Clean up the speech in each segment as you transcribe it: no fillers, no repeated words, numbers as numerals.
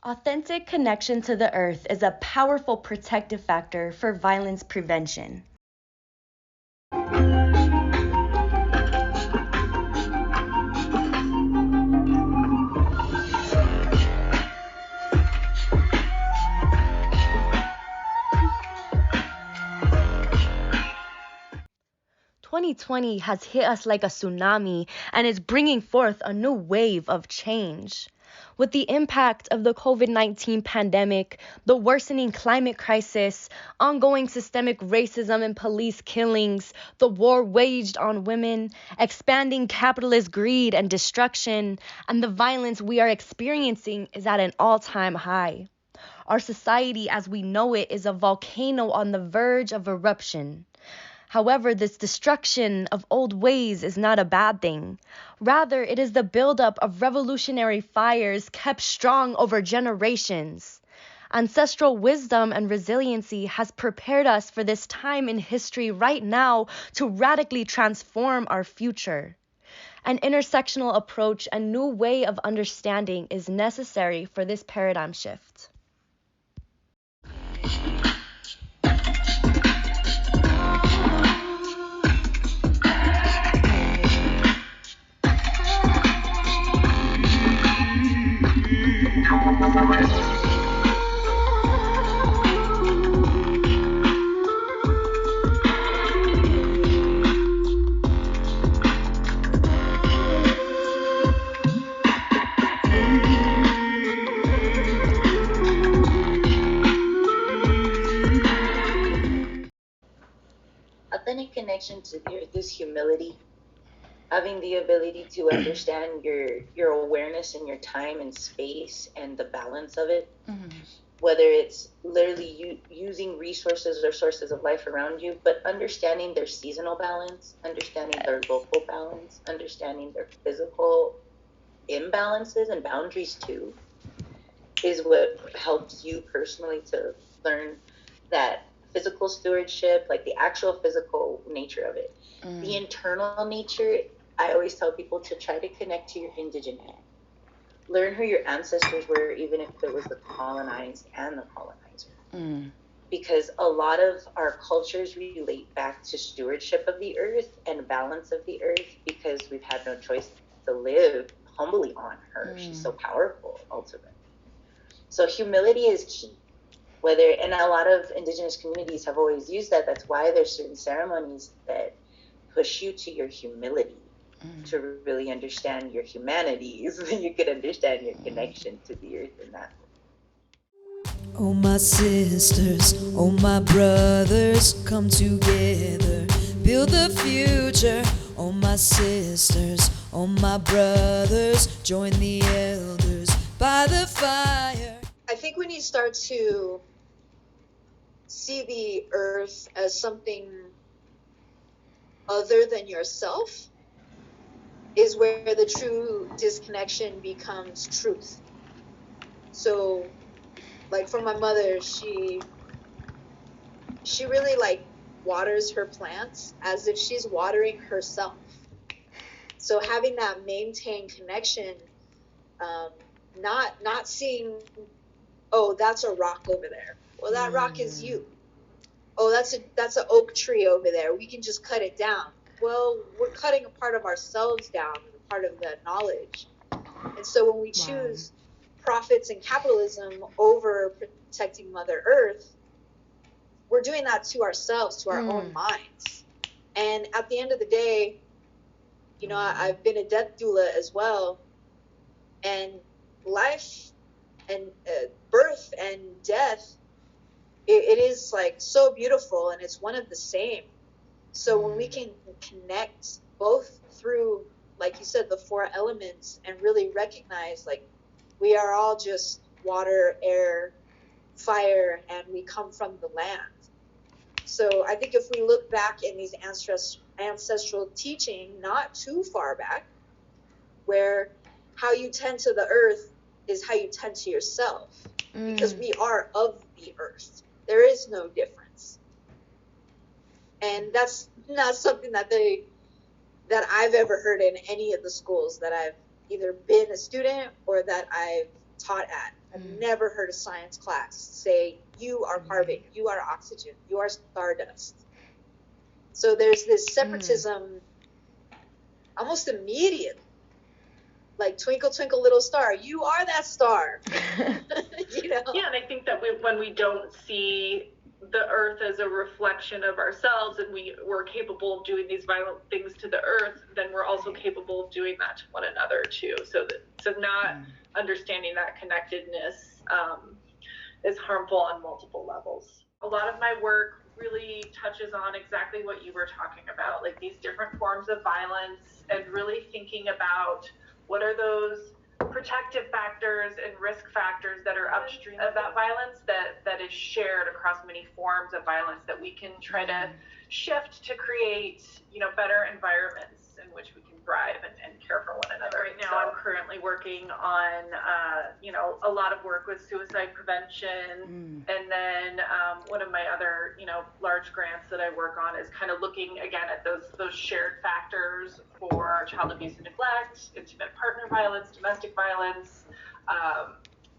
Authentic connection to the earth is a powerful protective factor for violence prevention. "2020 has hit us like a tsunami and is bringing forth a new wave of change. With the impact of the COVID-19 pandemic, the worsening climate crisis, ongoing systemic racism and police killings, the war waged on women, expanding capitalist greed and destruction, and the violence we are experiencing is at an all-time high. Our society as we know it is a volcano on the verge of eruption. However, this destruction of old ways is not a bad thing. Rather, it is the buildup of revolutionary fires kept strong over generations. Ancestral wisdom and resiliency has prepared us for this time in history right now to radically transform our future. An intersectional approach and new way of understanding is necessary for this paradigm shift." Authentic connection to the earth is humility. Having the ability to understand your awareness and your time and space and the balance of it. Whether it's literally using resources or sources of life around you, but understanding their seasonal balance, understanding their local balance, understanding their physical imbalances and boundaries too, is what helps you personally to learn that physical stewardship, like the actual physical nature of it. The internal nature, I always tell people to try to connect to your indigeneity. Learn who your ancestors were, even if it was the colonized and the colonizer. Because a lot of our cultures relate back to stewardship of the earth and balance of the earth, because we've had no choice to live humbly on her. She's so powerful, ultimately. So humility is key. And a lot of indigenous communities have always used that. That's why there's certain ceremonies that push you to your humility, to really understand your humanities, so you could understand your connection to the earth and that. Oh my sisters, oh my brothers, come together, build the future. Oh my sisters, oh my brothers, join the elders by the fire. I think when you start to see the earth as something other than yourself is where the true disconnection becomes truth. So, like for my mother, she really like waters her plants as if she's watering herself. So having that maintained connection, not seeing, oh, that's a rock over there. Well, that rock is you. Oh, that's an oak tree over there. We can just cut it down. Well, we're cutting a part of ourselves down, a part of the knowledge. And so when we choose profits and capitalism over protecting Mother Earth, we're doing that to ourselves, to our own minds. And at the end of the day, you know, I've been a death doula as well. And life and birth and death, it is like so beautiful, and it's one of the same. So when we can connect both through, like you said, the four elements, and really recognize like we are all just water, air, fire, and we come from the land. So I think if we look back in these ancestral teaching, not too far back, where how you tend to the earth is how you tend to yourself, because we are of the earth. There is no difference. And that's not something that I've ever heard in any of the schools that I've either been a student or that I've taught at. I've never heard a science class say, you are carbon, you are oxygen, you are stardust. So there's this separatism almost immediately. Like, twinkle, twinkle, little star, you are that star. You know? Yeah, and I think that when we don't see the earth as a reflection of ourselves, and we're capable of doing these violent things to the earth, then we're also capable of doing that to one another too. So not understanding that connectedness is harmful on multiple levels. A lot of my work really touches on exactly what you were talking about, like these different forms of violence, and really thinking about what are those protective factors and risk factors that are upstream of that violence that is shared across many forms of violence that we can try to shift to create, better environments in which we can thrive and care for one another. Right now, I'm currently working on, a lot of work with suicide prevention. And then one of my other, large grants that I work on is kind of looking again at those shared factors for child abuse and neglect, intimate partner violence, domestic violence,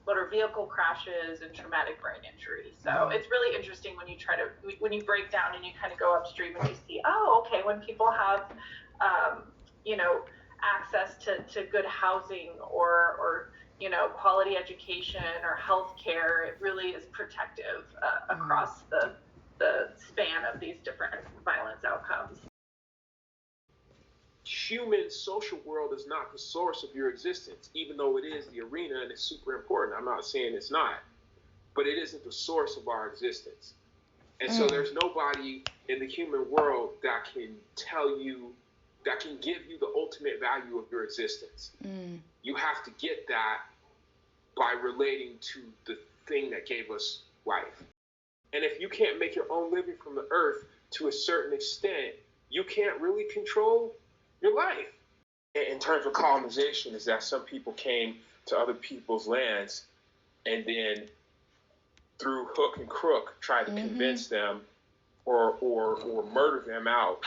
motor vehicle crashes, and traumatic brain injury. So it's really interesting when you break down and you kind of go upstream and you see, okay, when people have, access to good housing or quality education or health care, it really is protective across the span of these different violence outcomes. Human social world is not the source of your existence, even though it is the arena and it's super important. I'm not saying it's not, but it isn't the source of our existence. And so there's nobody in the human world that can tell you, that can give you the ultimate value of your existence. You have to get that by relating to the thing that gave us life. And if you can't make your own living from the earth to a certain extent, you can't really control your life. In terms of colonization, is that some people came to other people's lands and then through hook and crook tried to convince them or murder them out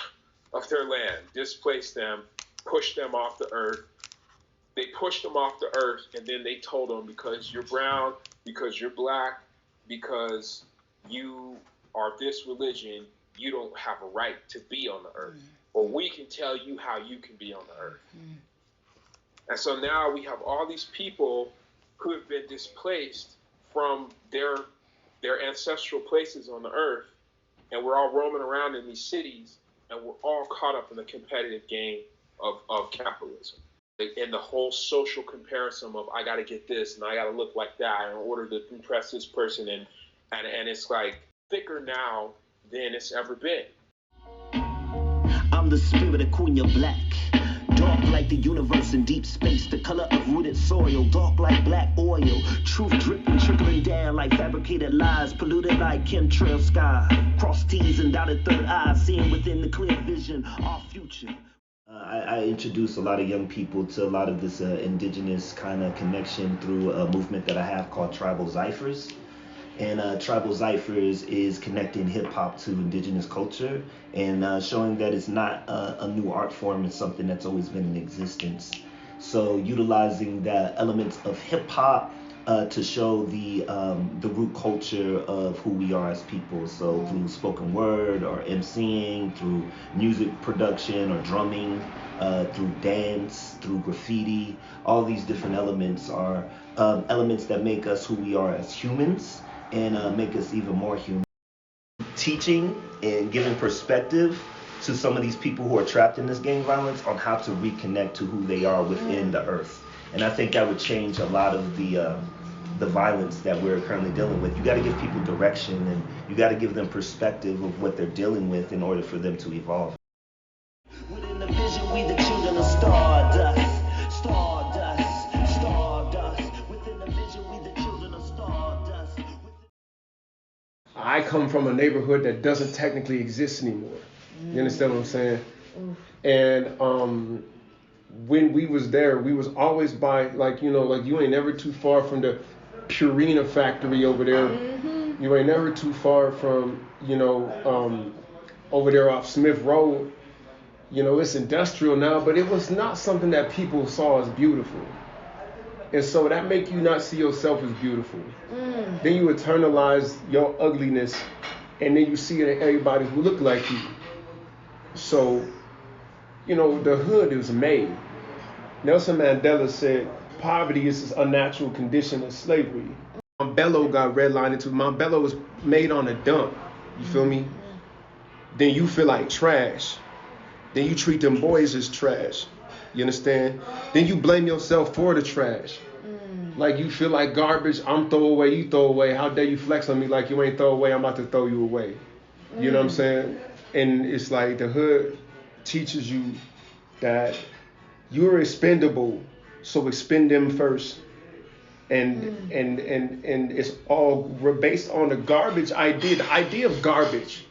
of their land, displace them, push them off the earth. They pushed them off the earth, and then they told them, because you're brown, because you're black, because you are this religion, you don't have a right to be on the earth. Or we can tell you how you can be on the earth. And so now we have all these people who have been displaced from their ancestral places on the earth, and we're all roaming around in these cities, and we're all caught up in the competitive game of capitalism. And the whole social comparison of, I got to get this and I got to look like that in order to impress this person. And it's like thicker now than it's ever been. I'm the spirit of Cunha Black. Dark like the universe in deep space, the color of rooted soil, dark like black oil, truth dripping, trickling down like fabricated lies, polluted like chemtrail sky, cross T's and dotted third eyes, seeing within the clear vision our future. I introduce a lot of young people to a lot of this indigenous kind of connection through a movement that I have called Tribal Cyphers. And Tribal Cyphers is connecting hip-hop to indigenous culture and showing that it's not a new art form, it's something that's always been in existence. So utilizing the elements of hip-hop to show the root culture of who we are as people. So through spoken word or MCing, through music production or drumming, through dance, through graffiti, all these different elements are elements that make us who we are as humans and make us even more human. Teaching and giving perspective to some of these people who are trapped in this gang violence on how to reconnect to who they are within the earth. And I think that would change a lot of the violence that we're currently dealing with. You got to give people direction, and you got to give them perspective of what they're dealing with in order for them to evolve. Within the vision, we the children of stardust, stardust, stardust. Within the vision, we the children of stardust. I come from a neighborhood that doesn't technically exist anymore. You understand what I'm saying? And when we was there, we was always by, like, you ain't never too far from the Purina factory over there. You ain't never too far from, over there off Smith Road. It's industrial now, but it was not something that people saw as beautiful. And so that make you not see yourself as beautiful. Then you internalize your ugliness, and then you see it in everybody who look like you. So, you know, the hood is made. Nelson Mandela said, poverty is a natural condition of slavery. Montbello got redlined into Montbello was made on a dump. You feel me? Then you feel like trash. Then you treat them boys as trash. You understand? Then you blame yourself for the trash. Like you feel like garbage, I'm throw away, you throw away. How dare you flex on me like you ain't throw away, I'm about to throw you away. You know what I'm saying? And it's like the hood teaches you that you're expendable, so expend them first. And it's all based on the garbage idea. The idea of garbage,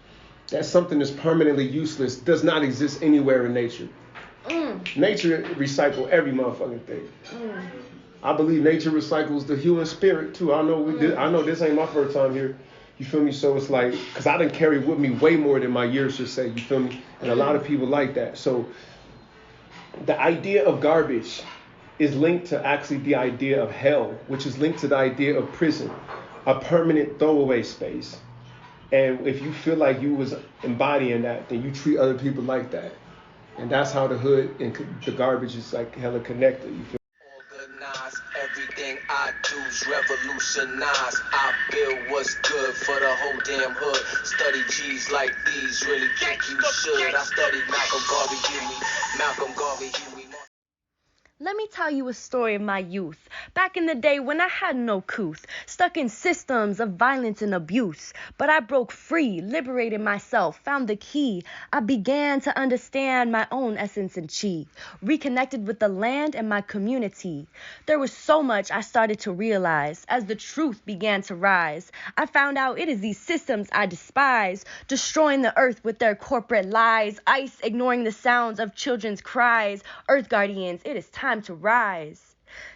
that something is permanently useless, does not exist anywhere in nature. Nature recycles every motherfucking thing. I believe nature recycles the human spirit too. I know this ain't my first time here. You feel me? So it's like, because I done carry with me way more than my years should say. You feel me? And a lot of people like that. So the idea of garbage is linked to actually the idea of hell, which is linked to the idea of prison, a permanent throwaway space. And if you feel like you was embodying that, then you treat other people like that. And that's how the hood and the garbage is like hella connected. You feel? Organize everything I do's revolutionize. I build what's good for the whole damn hood. Study G's like these, really think you should. I studied Malcolm Garvey, Huey. Let me tell you a story of my youth. Back in the day when I had no couth, stuck in systems of violence and abuse. But I broke free, liberated myself, found the key. I began to understand my own essence and chi, reconnected with the land and my community. There was so much I started to realize as the truth began to rise. I found out it is these systems I despise, destroying the earth with their corporate lies, ICE ignoring the sounds of children's cries. Earth guardians, it is time to rise.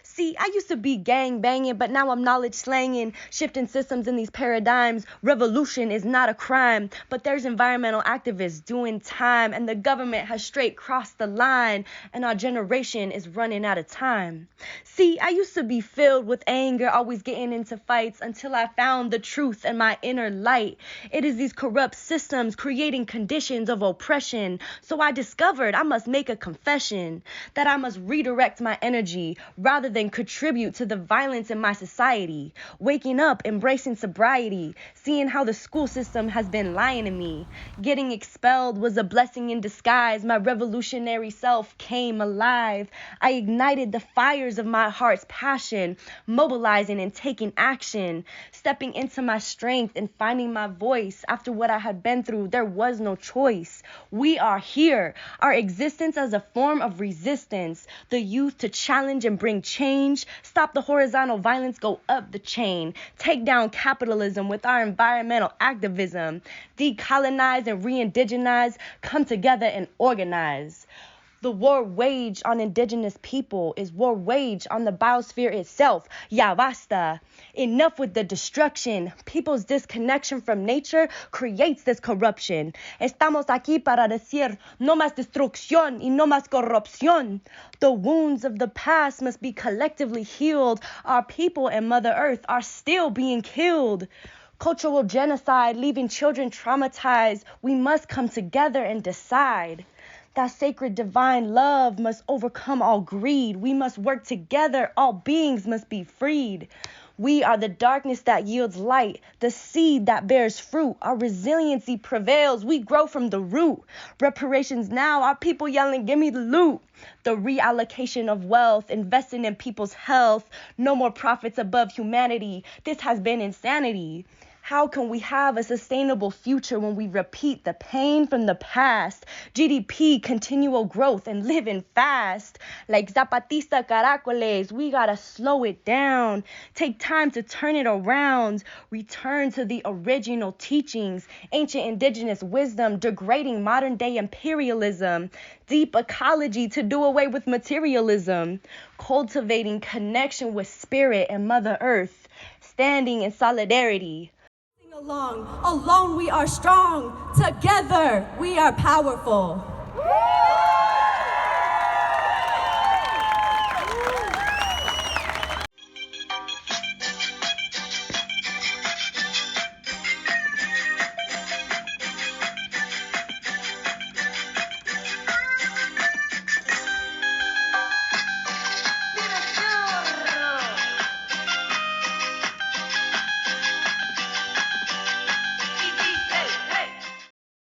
See, I used to be gang banging, but now I'm knowledge slanging, shifting systems in these paradigms. Revolution is not a crime, but there's environmental activists doing time, and the government has straight crossed the line, and our generation is running out of time. See, I used to be filled with anger, always getting into fights, until I found the truth and my inner light. It is these corrupt systems creating conditions of oppression. So I discovered I must make a confession, that I must redirect my energy rather than contribute to the violence in my society. Waking up, embracing sobriety, seeing how the school system has been lying to me. Getting expelled was a blessing in disguise. My revolutionary self came alive. I ignited the fires of my heart's passion, mobilizing and taking action, stepping into my strength and finding my voice. After what I had been through, there was no choice. We are here, our existence as a form of resistance, the youth to challenge and bring change. Stop the horizontal violence, go up the chain. Take down capitalism with our environmental activism. Decolonize and re-indigenize. Come together and organize. The war waged on indigenous people is war waged on the biosphere itself. Ya basta. Enough with the destruction. People's disconnection from nature creates this corruption. Estamos aquí para decir no más destrucción y no más corrupción. The wounds of the past must be collectively healed. Our people and Mother Earth are still being killed. Cultural genocide, leaving children traumatized. We must come together and decide. That sacred divine love must overcome all greed. We must work together. All beings must be freed. We are the darkness that yields light, the seed that bears fruit. Our resiliency prevails. We grow from the root. Reparations now. Our people yelling, give me the loot. The reallocation of wealth, investing in people's health. No more profits above humanity. This has been insanity. How can we have a sustainable future when we repeat the pain from the past? GDP, continual growth, and living fast. Like Zapatista Caracoles, we gotta slow it down. Take time to turn it around. Return to the original teachings, ancient indigenous wisdom, degrading modern day imperialism. Deep ecology to do away with materialism. Cultivating connection with spirit and Mother Earth. Standing in solidarity. Alone we are strong. Together we are powerful.